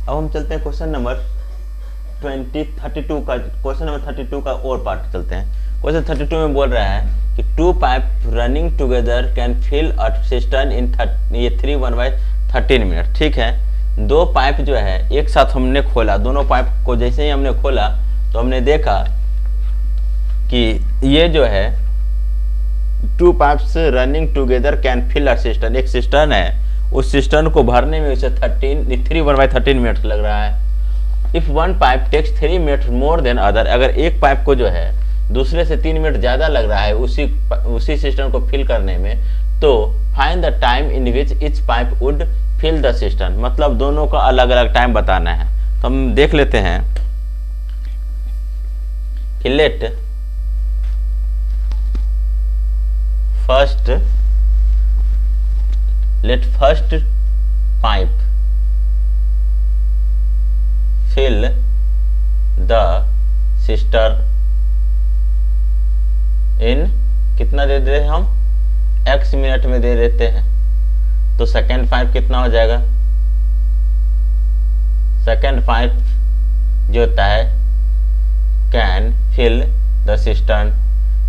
अब हम चलते हैं क्वेश्चन नंबर 32 का और पार्ट चलते हैं। क्वेश्चन 32 में बोल रहा है कि two pipe running together can fill a cistern in 13 minute. ठीक है, दो पाइप जो है एक साथ हमने खोला, दोनों पाइप को जैसे ही हमने खोला तो हमने देखा कि ये जो है two pipes running together can fill a cistern, एक सिस्टर्न है, उस सिस्टर्न को भरने में उसे 13 मिनट लग रहा है। If one pipe takes 3 minute more than other, अगर एक पाइप को जो है दूसरे से 3 मिनट ज्यादा लग रहा है उसी सिस्टर्न को फिल करने में, तो find the time in which each pipe would fill the cistern, मतलब दोनों का अलग अलग टाइम बताना है। तो हम देख लेते हैं कि let first pipe fill the cistern in कितना दे देते हैं हम, x मिनट में दे देते हैं। तो सेकेंड पाइप कितना हो जाएगा, सेकेंड पाइप जो होता है कैन फिल द सिस्टर्न,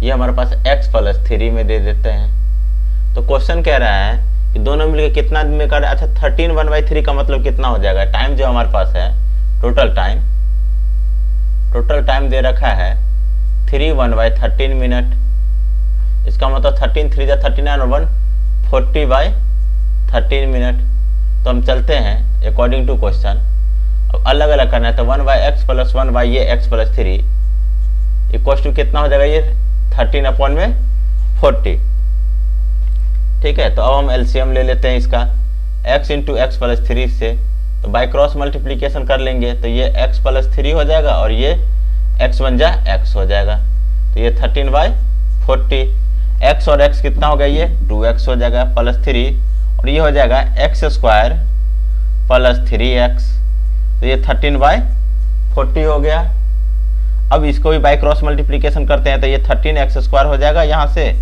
ये हमारे पास x+3 में दे देते हैं। तो क्वेश्चन कह रहा है कि दोनों मिलकर कितना दिन में कर, अच्छा 13 1/3 का मतलब कितना हो जाएगा, टाइम जो हमारे पास है टोटल टाइम दे रखा है 3 1/13 मिनट, इसका मतलब 13 3 39 और 1 40/13 मिनट। तो हम चलते हैं अकॉर्डिंग टू क्वेश्चन, अब अलग अलग करना है। तो 1/x + 1 ये x+3 इक्वल टू कितना हो जाएगा, ये 13/40। ठीक है, तो अब हम एलसीएम ले लेते हैं इसका, x × x+3 से, तो बाय क्रॉस मल्टीप्लीकेशन कर लेंगे तो ये x+3 हो जाएगा और ये x बन जा x हो जाएगा। तो ये 13/40, x और x कितना हो गया, ये 2x हो जाएगा +3, और ये हो जाएगा x² + 3x, तो ये 13/40 हो गया। अब इसको भी बाय क्रॉस मल्टीप्लीकेशन करते हैं तो ये 13x² हो जाएगा, यहाँ से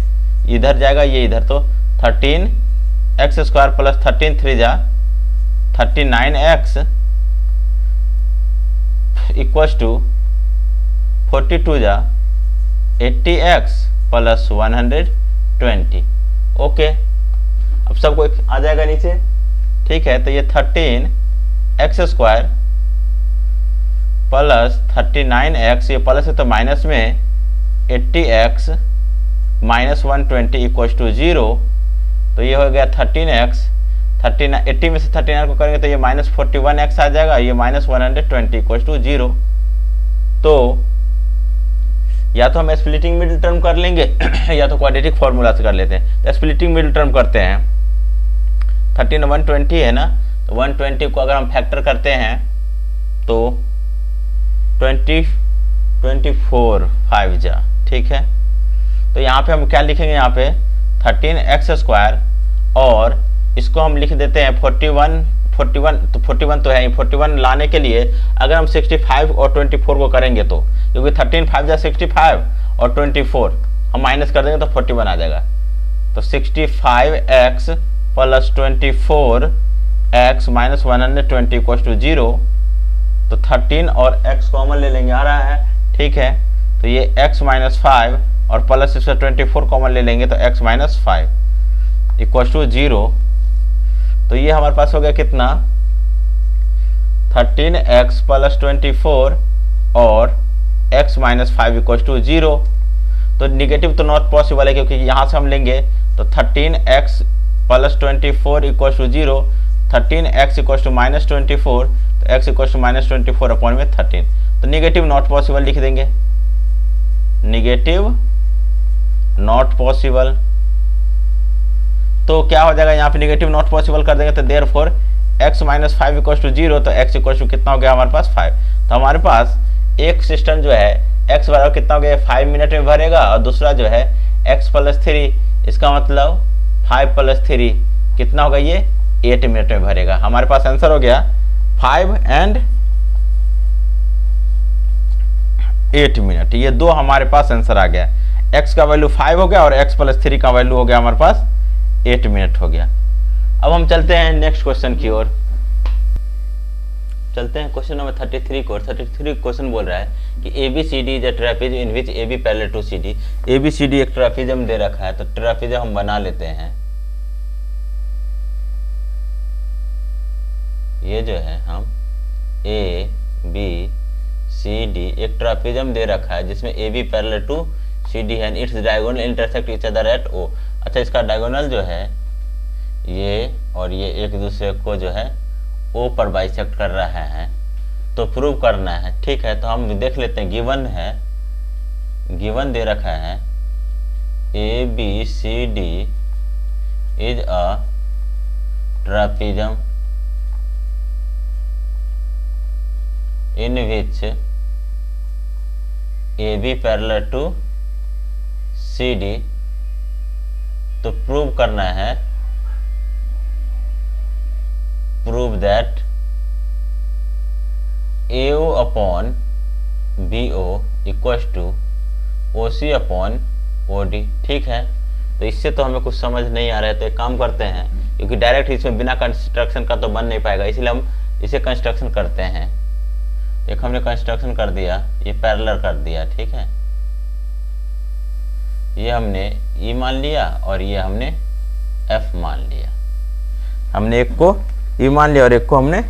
इधर जाएगा ये इधर, तो 13x² + 13 3 जा 39x इक्वल्स टू 42 जा 80x + 120। ओके, अब सबको आ जाएगा नीचे। ठीक है, तो ये 13x² + 39x, ये प्लस है तो माइनस में 80x - 120 इक्वल्स टू 0। तो ये हो गया 13x, 80 में से 39 को करेंगे तो ये -41x आ जाएगा, ये -120 इक्वल्स टू 0। तो या तो हम स्प्लिटिंग मिडिल टर्म कर लेंगे या तो क्वाड्रेटिक फॉर्मूला से कर लेते हैं। तो स्प्लिटिंग मिडिल टर्म करते हैं, 13 120 है ना, तो 120 को अगर हम फैक्टर करते हैं तो 24 5 जा। ठीक है, तो यहाँ पे हम क्या लिखेंगे, यहाँ पे 13x² और इसको हम लिख देते हैं 41 तो 41 तो है, 41 लाने के लिए अगर हम 65 और 24 को करेंगे तो, क्योंकि 13 5 जा 65 और 24 हम माइनस कर देंगे तो 41 आ जाएगा। तो 65x + 24x - 120 इक्वल्स टू 0। तो 13 और x कॉमन ले लेंगे, आ रहा है। ठीक है, तो ये x - 5 और प्लस इसका 24 कॉमन ले लेंगे तो x - 5 इक्वल्स टू 0। तो ये हमारे पास हो गया कितना, 13x + 24 और x - 5 इक्वल्स टू 0। तो निगेटिव तो नॉट पॉसिबल है, क्योंकि यहाँ से हम लेंगे तो 13x + 24 equals to 0, 13x equals to -24, तो x इक्वल्स टू -24/13। तो निगेटिव नॉट पॉसिबल लिख देंगे, निगेटिव नॉट पॉसिबल। तो क्या हो जाएगा, यहाँ पे निगेटिव नॉट पॉसिबल कर देंगे तो देयरफॉर x - 5 इक्वल्स टू 0, तो x इक्वल्स टू कितना हो गया हमारे पास 5। तो हमारे पास एक सिस्टम जो है x बराबर कितना हो गया, 5 मिनट में भरेगा, और दूसरा जो है x+3, इसका मतलब 5 + 3 कितना होगा, ये 8 मिनट में भरेगा। हमारे पास आंसर हो गया 5 and 8 मिनट, ये दो हमारे पास आंसर आ गया। x का वैल्यू 5 हो गया और x+3 का वैल्यू हो गया हमारे पास 8 मिनट हो गया। अब हम चलते हैं नेक्स्ट क्वेश्चन की ओर। चलते हैं क्वेश्चन नंबर 33 को। 33 क्वेश्चन बोल रहा है कि ABCD is a trapeze in which AB parallel to CD। ABCD एक ट्रेपेजम दे रखा है, तो ट्रेपेजम हम बना लेते हैं। ये जो है हम ABCD एक ट्रेपेजम दे रखा है जिसमें AB पैरेलल टू CD है, its diagonal intersect each other at O। अच्छा, इसका डायगोनल जो है ये और ये एक दूसरे को जो है O पर बाइसेक्ट कर रहा है, तो प्रूव करना है। ठीक है, तो हम देख लेते हैं। गिवन है, गिवन दे रखा है ABCD is a trapezium in which AB parallel to CD। तो प्रूव करना है, prove that AO upon BO equals to OC upon OD। ठीक है, तो इससे तो हमें कुछ समझ नहीं आ रहा है, तो एक काम करते हैं, क्योंकि डायरेक्ट इसमें बिना कंस्ट्रक्शन का तो बन नहीं पाएगा, इसलिए हम इसे कंस्ट्रक्शन करते हैं। एक हमने कंस्ट्रक्शन कर दिया, ये पैरेलल कर दिया। ठीक है, ये हमने E मान लिया और ये हमने F मान लिया। हमने एक को E मान लिया और एक को हमने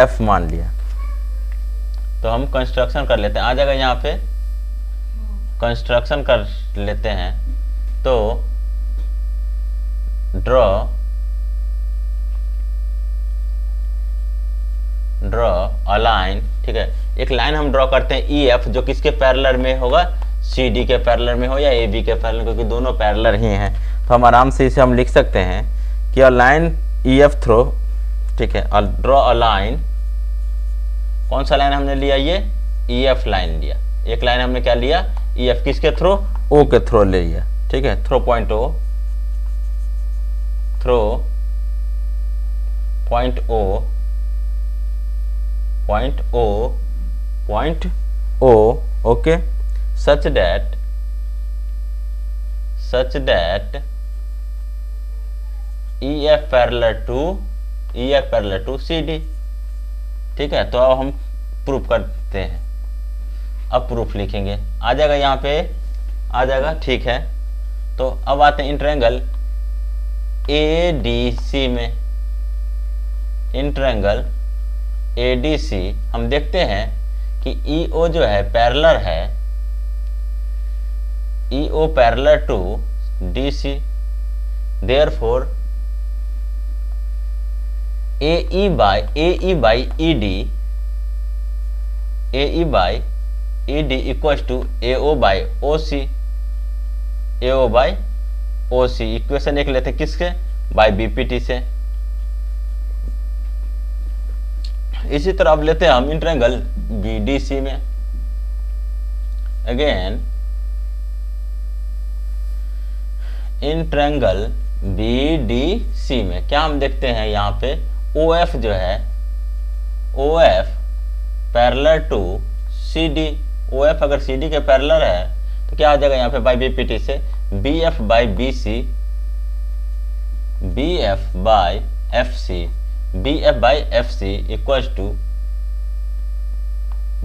F मान लिया। तो हम कंस्ट्रक्शन कर लेते हैं, आ जाएगा यहाँ पे कंस्ट्रक्शन कर लेते हैं। तो ड्रॉ अ लाइन। ठीक है, एक लाइन हम ड्रॉ करते हैं EF, जो किसके पैरेलल में होगा, CD के पैरेलल में हो या AB के पैरेलल, क्योंकि दोनों पैरेलल ही हैं। तो हम आराम से इसे हम लिख सकते हैं कि अ लाइन EF थ्रू। ठीक है, ड्रॉ अ लाइन, कौन सा लाइन हमने लिया, ये EF लाइन लिया। एक लाइन हमने क्या लिया, EF, किसके थ्रू, O के थ्रू ले लिया। ठीक है, through point O, through point O, point O, okay, such that EF parallel to CD। ठीक है, तो अब हम प्रूफ करते हैं। अब प्रूफ लिखेंगे, आ जाएगा यहाँ पे, आ जाएगा। ठीक है, तो अब आते हैं इन ट्रायंगल ADC में। इन ट्रायंगल ADC हम देखते हैं कि EO जो है पैरेलल है, EO parallel to DC, therefore AE by ED equals to AO by OC। Equation एक लेते हैं किसके, बाय BPT से। इसी तरह अब लेते हैं हम इन ट्रायंगल BDC में। अगेन इन ट्रायंगल BDC में क्या हम देखते हैं, यहाँ पे OF जो है, OF parallel to CD। OF अगर CD के पैरेलल है तो क्या आ जाएगा यहाँ पे, बाय BPT से BF by BC, BF by FC equals to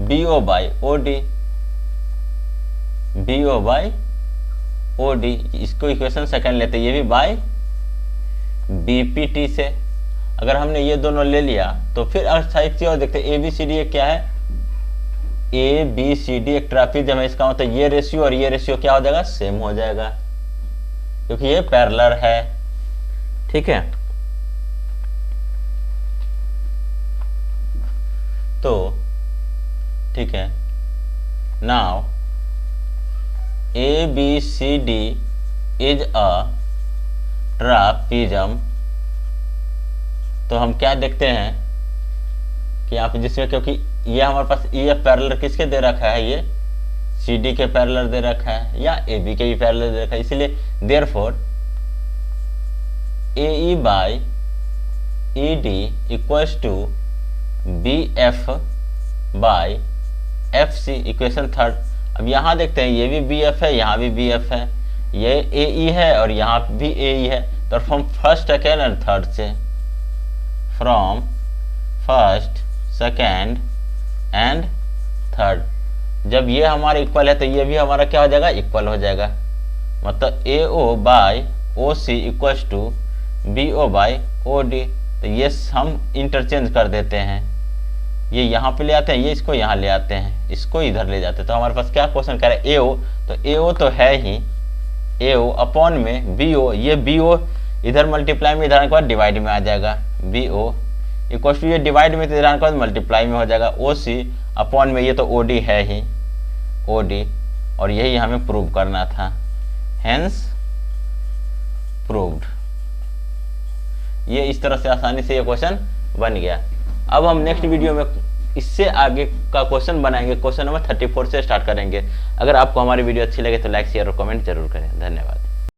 BO by OD। इसको इक्वेशन सेकंड लेते हैं, ये भी बाय BPT से। अगर हमने ये दोनों ले लिया तो फिर साइड से और देखते हैं ABCD एक क्या है, ABCD एक ट्रापेजम है। इसका मतलब ये रेशियो और ये रेशियो क्या हो जाएगा, सेम हो जाएगा, क्योंकि ये पैरेलल है। ठीक है, तो ठीक है, नाउ ABCD इज अ ट्रापेजम। तो हम क्या देखते हैं कि यहाँ पे जिसमें, क्योंकि ये हमारे पास EF पैरेलल किसके दे रखा है, ये CD के पैरेलल दे रखा है या AB के भी पैरेलल दे रखा है, इसलिए therefore AE by ED equals to BF by FC। Equation third. अब यहाँ देखते हैं, ये भी BF है, यहाँ भी BF है, ये AE है और यहाँ भी AE है। तो from first second and third से, from first second and third. जब ये हमारा इक्वल है तो ये भी हमारा क्या हो जाएगा, इक्वल हो जाएगा। मतलब AO by OC equals to BO by OD। तो ये हम इंटरचेंज कर देते हैं, ये यहाँ पे ले आते हैं, ये इसको यहाँ ले आते हैं, इसको इधर ले जाते हैं। तो हमारे पास क्या क्वेश्चन कह रहा है, AO, तो AO तो है ही, AO अपॉन में BO, ये BO इधर मल्टीप्लाई में, इधर आने के बाद डिवाइड में आ जाएगा। BO इक्वल टू ये डिवाइड में, इधर आने के बाद मल्टीप्लाई में हो जाएगा। OC अपॉन में ये तो OD है ही, OD, और यही हमें प्रूव करना था, हेंस प्रूव्ड। ये इस तरह से आसानी से ये क्वेश्चन बन गया। अब हम नेक्स्ट वीडियो में इससे आगे का क्वेश्चन बनाएंगे, क्वेश्चन नंबर 34 से स्टार्ट करेंगे। अगर आपको हमारी वीडियो अच्छी लगे तो लाइक शेयर और कमेंट जरूर करें। धन्यवाद।